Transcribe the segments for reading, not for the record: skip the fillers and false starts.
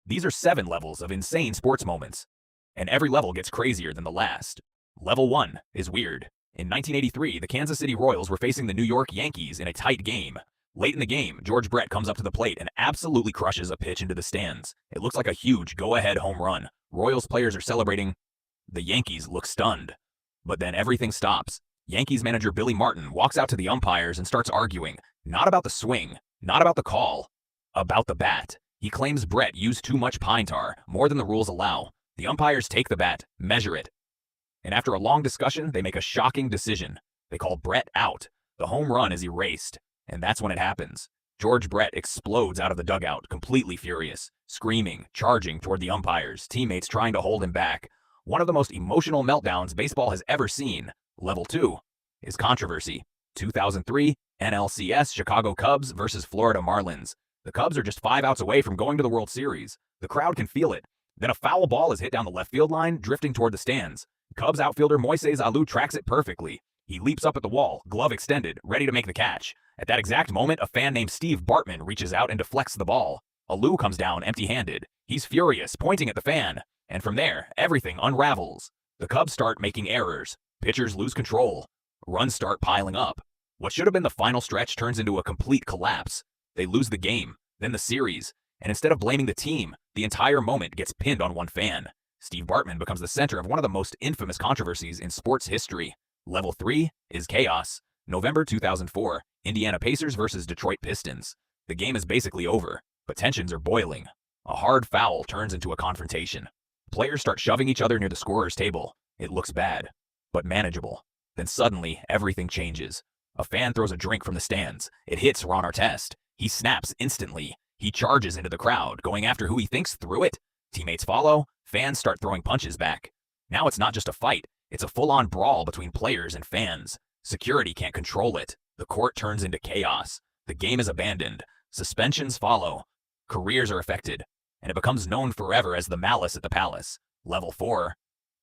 These are 7 levels of insane sports moments, and every level gets crazier than the last. Level 1 is weird. In 1983, the Kansas City Royals were facing the New York Yankees in a tight game. Late in the game, George Brett comes up to the plate and absolutely crushes a pitch into the stands. It looks like a huge go-ahead home run. Royals players are celebrating. The Yankees look stunned. But then everything stops. Yankees manager Billy Martin walks out to the umpires and starts arguing, not about the swing, not about the call, about the bat. He claims Brett used too much pine tar, more than the rules allow. The umpires take the bat, measure it, and after a long discussion, they make a shocking decision. They call Brett out. The home run is erased, and that's when it happens. George Brett explodes out of the dugout, completely furious, screaming, charging toward the umpires, teammates trying to hold him back. One of the most emotional meltdowns baseball has ever seen. Level 2 is controversy. 2003 NLCS Chicago Cubs versus Florida Marlins. The Cubs are just 5 outs away from going to the World Series. The crowd can feel it. Then a foul ball is hit down the left field line, drifting toward the stands. Cubs outfielder Moises Alou tracks it perfectly. He leaps up at the wall, glove extended, ready to make the catch. At that exact moment, a fan named Steve Bartman reaches out and deflects the ball. Alou comes down empty-handed. He's furious, pointing at the fan. And from there, everything unravels. The Cubs start making errors. Pitchers lose control. Runs start piling up. What should have been the final stretch turns into a complete collapse. They lose the game, then the series. And instead of blaming the team, the entire moment gets pinned on one fan. Steve Bartman becomes the center of one of the most infamous controversies in sports history. Level 3 is chaos. November 2004, Indiana Pacers versus Detroit Pistons. The game is basically over, but tensions are boiling. A hard foul turns into a confrontation. Players start shoving each other near the scorer's table. It looks bad, but manageable. Then suddenly, everything changes. A fan throws a drink from the stands. It hits Ron Artest. He snaps instantly. He charges into the crowd, going after who he thinks threw it. Teammates follow. Fans start throwing punches back. Now it's not just a fight. It's a full-on brawl between players and fans. Security can't control it. The court turns into chaos. The game is abandoned. Suspensions follow. Careers are affected. And it becomes known forever as the malice at the palace. Level 4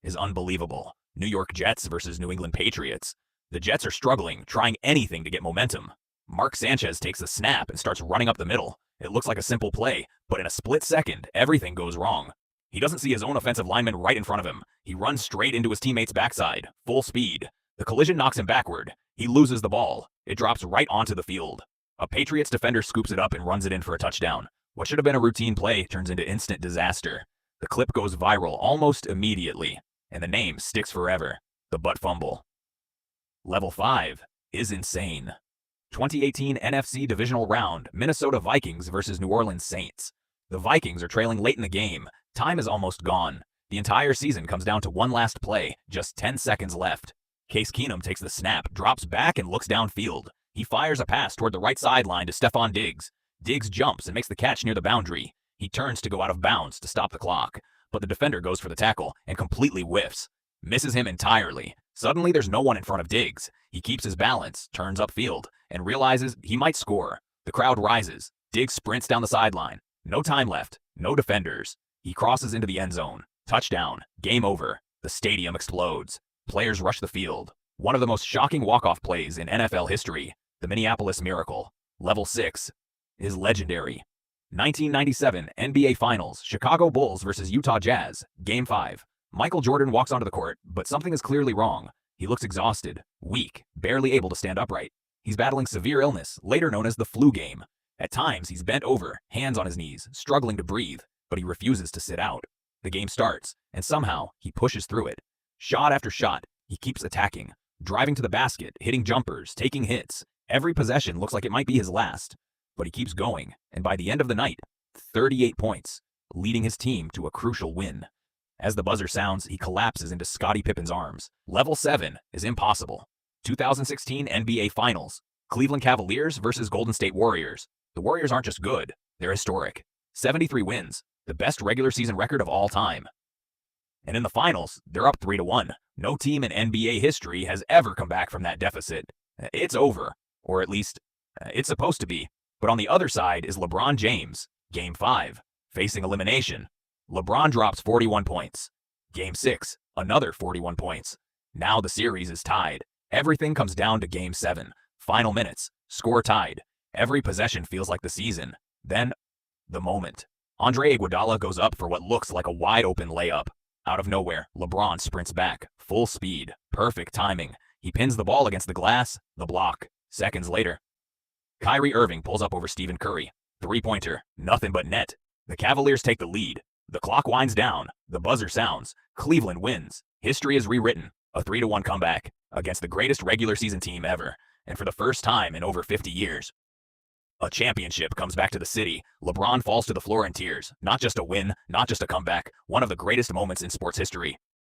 is unbelievable. New York Jets versus New England Patriots. The Jets are struggling, trying anything to get momentum. Mark Sanchez takes a snap and starts running up the middle. It looks like a simple play, but in a split second, everything goes wrong. He doesn't see his own offensive lineman right in front of him. He runs straight into his teammate's backside, full speed. The collision knocks him backward. He loses the ball. It drops right onto the field. A Patriots defender scoops it up and runs it in for a touchdown. What should have been a routine play turns into instant disaster. The clip goes viral almost immediately, and the name sticks forever. The butt fumble. Level 5 is insane. 2018 NFC Divisional Round, Minnesota Vikings versus New Orleans Saints. The Vikings are trailing late in the game. Time is almost gone. The entire season comes down to one last play, just 10 seconds left. Case Keenum takes the snap, drops back, and looks downfield. He fires a pass toward the right sideline to Stephon Diggs. Diggs jumps and makes the catch near the boundary. He turns to go out of bounds to stop the clock, but the defender goes for the tackle and completely whiffs. Misses him entirely. Suddenly there's no one in front of Diggs. He keeps his balance, turns upfield, and realizes he might score. The crowd rises. Diggs sprints down the sideline. No time left. No defenders. He crosses into the end zone. Touchdown. Game over. The stadium explodes. Players rush the field. One of the most shocking walk-off plays in NFL history. The Minneapolis Miracle. Level 6 is legendary. 1997 NBA Finals. Chicago Bulls versus Utah Jazz. Game 5. Michael Jordan walks onto the court, but something is clearly wrong. He looks exhausted, weak, barely able to stand upright. He's battling severe illness, later known as the flu game. At times, he's bent over, hands on his knees, struggling to breathe, but he refuses to sit out. The game starts, and somehow, he pushes through it. Shot after shot, he keeps attacking, driving to the basket, hitting jumpers, taking hits. Every possession looks like it might be his last. But he keeps going, and by the end of the night, 38 points, leading his team to a crucial win. As the buzzer sounds, he collapses into Scottie Pippen's arms. Level 7 is impossible. 2016 NBA Finals. Cleveland Cavaliers versus Golden State Warriors. The Warriors aren't just good, they're historic. 73 wins, the best regular season record of all time. And in the finals, they're up 3-1. No team in NBA history has ever come back from that deficit. It's over, or at least, it's supposed to be. But on the other side is LeBron James. Game 5, facing elimination. LeBron drops 41 points. Game 6, another 41 points. Now the series is tied. Everything comes down to Game 7. Final minutes, score tied. Every possession feels like the season. Then, the moment. Andre Iguodala goes up for what looks like a wide-open layup. Out of nowhere, LeBron sprints back, full speed, perfect timing. He pins the ball against the glass, the block. Seconds later, Kyrie Irving pulls up over Stephen Curry. Three-pointer, nothing but net. The Cavaliers take the lead. The clock winds down. The buzzer sounds. Cleveland wins. History is rewritten. A 3-1 comeback against the greatest regular season team ever, and for the first time in over 50 years. A championship comes back to the city. LeBron falls to the floor in tears. Not just a win, not just a comeback, one of the greatest moments in sports history.